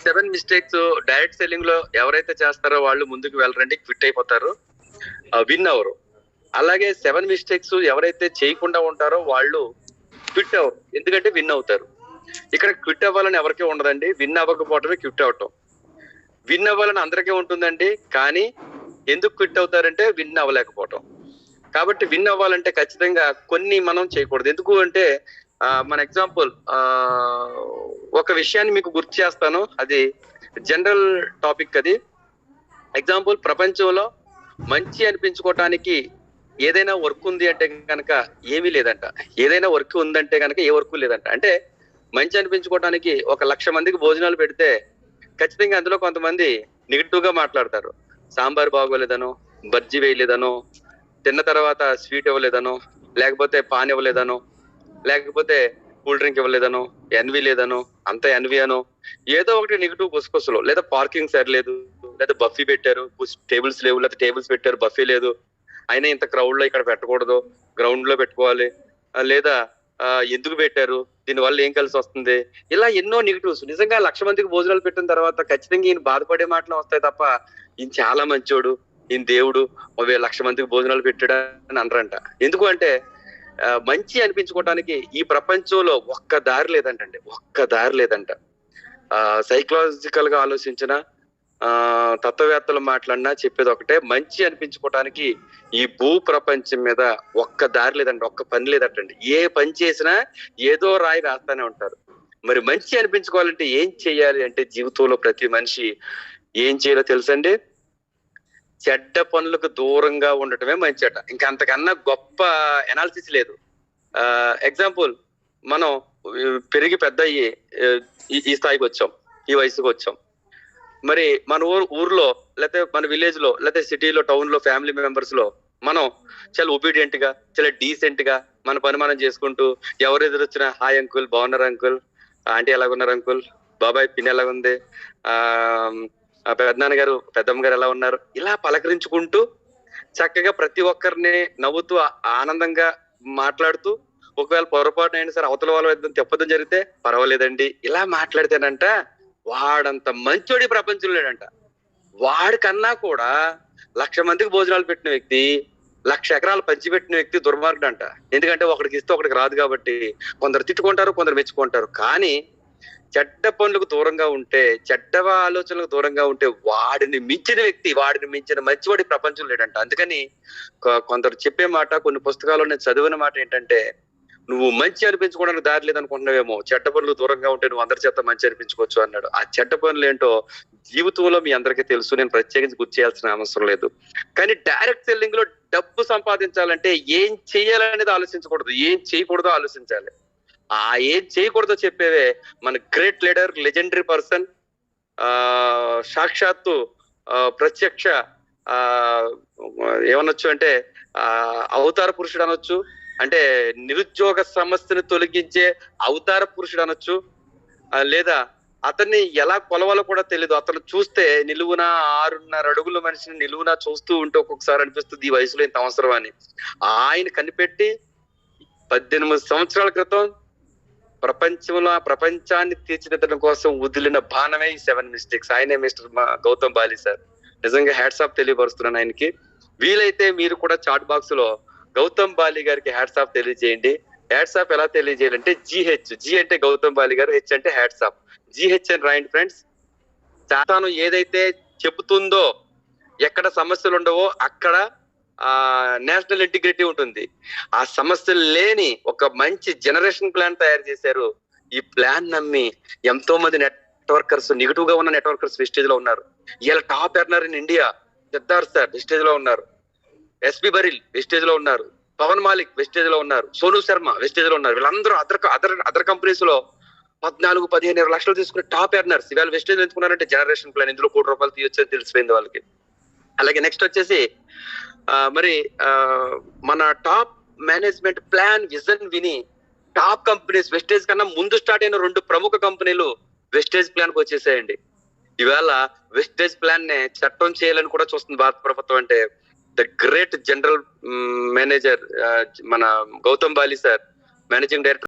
Seven mistakes direct selling లో ఎవరైతే చేస్తారో వాళ్ళు ముందుకు వెళ్ళరండి, క్విట్ అయిపోతారు, విన్ అవరు. అలాగే సెవెన్ మిస్టేక్స్ ఎవరైతే చేయకుండా ఉంటారో వాళ్ళు క్విట్ అవ్వరు, ఎందుకంటే విన్ అవుతారు. ఇక్కడ క్విట్ అవ్వాలని ఎవరికీ ఉండదండి, విన్ అవ్వకపోవటమే క్విట్ అవటం. విన్ అవ్వాలని అందరికీ ఉంటుందండి, కానీ ఎందుకు క్విట్ అవుతారంటే విన్ అవ్వలేకపోవటం. కాబట్టి విన్ అవ్వాలంటే ఖచ్చితంగా కొన్ని మనం చేయకూడదు. ఎందుకు అంటే మన ఎగ్జాంపుల్ ఒక విషయాన్ని మీకు గుర్తు చేస్తాను, అది జనరల్ టాపిక్. అది ఎగ్జాంపుల్, ప్రపంచంలో మంచి అనిపించుకోవటానికి ఏదైనా వర్క్ ఉంది అంటే కనుక ఏమీ లేదంట, ఏదైనా వర్క్ ఉందంటే కనుక ఏ వర్క్ లేదంట. అంటే మంచి అనిపించుకోవటానికి 1,00,000 మందికి భోజనాలు పెడితే ఖచ్చితంగా అందులో కొంతమంది నెగిటివ్ గా మాట్లాడతారు. సాంబార్ బాగోలేదనో, బజ్జీ వేయలేదనో, తిన్న తర్వాత స్వీట్ ఇవ్వలేదనో, లేకపోతే పాన్ ఇవ్వలేదనో, లేకపోతే కూల్ డ్రింక్ ఇవ్వలేదనో, ఎన్వి లేదనో, అంత ఎన్వి అనో, ఏదో ఒకటి నెగిటివ్ గుసగుసలు. లేదా పార్కింగ్ సరిలేదు, లేదా బఫీ పెట్టారు, టేబుల్స్ లేవు, లేదా టేబుల్స్ పెట్టారు బఫీ లేదు, అయినా ఇంత క్రౌడ్ లో ఇక్కడ పెట్టకూడదు, గ్రౌండ్ లో పెట్టుకోవాలి, లేదా ఎందుకు పెట్టారు, దీనివల్ల ఏం కలిసి వస్తుంది, ఇలా ఎన్నో నెగిటివ్స్. నిజంగా 1,00,000 మందికి భోజనాలు పెట్టిన తర్వాత ఖచ్చితంగా ఈయన బాధపడే మాటలు వస్తాయి తప్ప ఈయన చాలా మంచోడు, ఈయన దేవుడు 1,00,000 మందికి భోజనాలు పెట్టాడు అని అనరంట. ఎందుకు అంటే మంచి అనిపించుకోవటానికి ఈ ప్రపంచంలో ఒక్క దారి లేదంటండి, ఒక్క దారి లేదంట. సైకలాజికల్ గా ఆలోచించిన తత్వవేత్తలు మాట్లాడినా చెప్పేది ఒకటే, మంచి అనిపించుకోవటానికి ఈ భూ ప్రపంచం మీద ఒక్క దారి లేదండి, ఒక్క పని లేదంటండి. ఏ పని చేసినా ఏదో రాయి వేస్తానే ఉంటారు. మరి మంచి అనిపించుకోవాలంటే ఏం చెయ్యాలి అంటే, జీవితంలో ప్రతి మనిషి ఏం చేయాలో తెలుసండి, చెడ్డ పనులకు దూరంగా ఉండటమే మంచి అట. ఇంకా అంతకన్నా గొప్ప ఎనాలిసిస్ లేదు. ఎగ్జాంపుల్, మనం పెరిగి పెద్ద అయ్యి ఈ స్థాయికి వచ్చాం, ఈ వయసుకు వచ్చాం. మరి మన ఊర్లో, లేకపోతే మన విలేజ్ లో, లేకపోతే సిటీలో, టౌన్ లో, ఫ్యామిలీ మెంబర్స్ లో మనం చాలా ఒబీడియంట్ గా, చాలా డీసెంట్ గా మన పని మనం చేసుకుంటూ, ఎవరు ఎదురొచ్చినా హాయ్ అంకుల్, బాగున్నారు అంకుల్, ఆంటీ ఎలాగున్నారు అంకుల్, బాబాయ్ పిన్ ఎలాగుంది, పెద్దనాన్న గారు, పెద్దమ్మ గారు ఎలా ఉన్నారు, ఇలా పలకరించుకుంటూ చక్కగా ప్రతి ఒక్కరిని నవ్వుతూ ఆనందంగా మాట్లాడుతూ, ఒకవేళ పొరపాటు అయినా సరే అవతల వాళ్ళ తెప్పదం జరిగితే పర్వాలేదండి ఇలా మాట్లాడితేనంట వాడంత మంచోడి ప్రపంచం లేడంట. వాడికన్నా కూడా 1,00,000 మందికి భోజనాలు పెట్టిన వ్యక్తి, 1,00,000 ఎకరాలు పంచిపెట్టిన వ్యక్తి దుర్మార్గుడు అంట. ఎందుకంటే ఒకడికి ఇస్తే ఒకడికి రాదు కాబట్టి. కొందరు తిట్టుకుంటారు, కొందరు మెచ్చుకుంటారు. కానీ చెడ్డ పనులకు దూరంగా ఉంటే, చెడ్డ ఆలోచనలకు దూరంగా ఉంటే వాడిని మించిన వ్యక్తి, వాడిని మించిన మంచివాడి ప్రపంచం లేడంట. అందుకని కొందరు చెప్పే మాట, కొన్ని పుస్తకాల్లో నేను చదివిన మాట ఏంటంటే, నువ్వు మంచి అనిపించుకోవడానికి దారి లేదనుకుంటున్నావేమో, చెడ్డ పనులు దూరంగా ఉంటే నువ్వు అందరి చేత మంచి అనిపించుకోవచ్చు అన్నాడు. ఆ చెడ్డ పనులు ఏంటో జీవితంలో మీ అందరికీ తెలుసు, నేను ప్రత్యేకించి గుర్తు చేయాల్సిన అవసరం లేదు. కానీ డైరెక్ట్ సెల్లింగ్ లో డబ్బు సంపాదించాలంటే ఏం చేయాలనేది ఆలోచించకూడదు, ఏం చేయకూడదో ఆలోచించాలి. ఏం చేయకూడదో చెప్పేవే మన గ్రేట్ లీడర్, లెజెండరీ పర్సన్, సాక్షాత్తు ప్రత్యక్ష ఏమనొచ్చు అంటే అవతార పురుషుడు అనొచ్చు, అంటే నిరుద్యోగ సమస్యను తొలగించే అవతార పురుషుడు అనొచ్చు, లేదా అతన్ని ఎలా కొలవాలో కూడా తెలియదు. అతను చూస్తే నిలువున 6.5 అడుగుల మనిషిని నిలువున చూస్తూ ఉంటే ఒక్కొక్కసారి అనిపిస్తుంది ఈ వయసులో ఇంత అవసరం అని. ఆయన కనిపెట్టి 18 సంవత్సరాల క్రితం ప్రపంచాన్ని తీర్చిదిద్దడం కోసం వదిలిన బాణమే ఈ 7 మిస్టేక్స్. ఆయనే మిస్టర్ గౌతమ్ బాలి సార్. నిజంగా హ్యాట్స్ ఆఫ్ తెలియపరుస్తున్నాను ఆయనకి. వీలైతే మీరు కూడా చాట్ బాక్స్ లో గౌతమ్ బాలి గారికి హ్యాట్స్ ఆఫ్ తెలియజేయండి. హ్యాట్స్ ఆఫ్ ఎలా తెలియజేయాలంటే GH, G అంటే గౌతమ్ బాలి గారు, H అంటే హ్యాట్స్ ఆఫ్. GH అని రాయండి ఫ్రెండ్స్. తాను ఏదైతే చెబుతుందో, ఎక్కడ సమస్యలు ఉండవో అక్కడ నేషనల్ ఇంటిగ్రిటీ ఉంటుంది. ఆ సమస్యలు లేని ఒక మంచి జనరేషన్ ప్లాన్ తయారు చేశారు. ఈ ప్లాన్ నమ్మి ఎంతో మంది నెట్వర్కర్స్, నెగిటివ్ గా ఉన్న నెట్వర్కర్స్ వెస్టేజ్ లో ఉన్నారు. ఇలా top earner in India Siddharth sir Vestige లో ఉన్నారు, SP బరిల్ వెస్టేజ్ లో ఉన్నారు, పవన్ మాలిక్ వెస్టేజ్ లో ఉన్నారు, సోను శర్మ వెస్టేజ్ లో ఉన్నారు. వీళ్ళందరూ అదర్ కంపెనీస్ లో 14-15 లక్షలు తీసుకునే టాప్ ఎర్నర్స్. ఇవాళ వెస్టేజ్ ఎంచుకున్నారంటే జనరేషన్ ప్లాన్, ఇందులో ₹1,00,00,000 తీయొచ్చని తెలిసిపోయింది వాళ్ళకి. అలాగే నెక్స్ట్ వచ్చేసి మరి మన టాప్ మేనేజ్మెంట్ ప్లాన్ విజన్ విని టాప్ కంపెనీస్, వెస్టేజ్ కన్నా ముందు స్టార్ట్ అయిన 2 ప్రముఖ కంపెనీలు వెస్టేజ్ ప్లాన్ కి వచ్చేసాయండి. ఇవాళ వెస్టేజ్ ప్లాన్ నే చట్టం చేయాలని కూడా చూస్తుంది భారత ప్రభుత్వం. అంటే ద గ్రేట్ జనరల్ మేనేజర్ మన Gautam Bali sir, managing director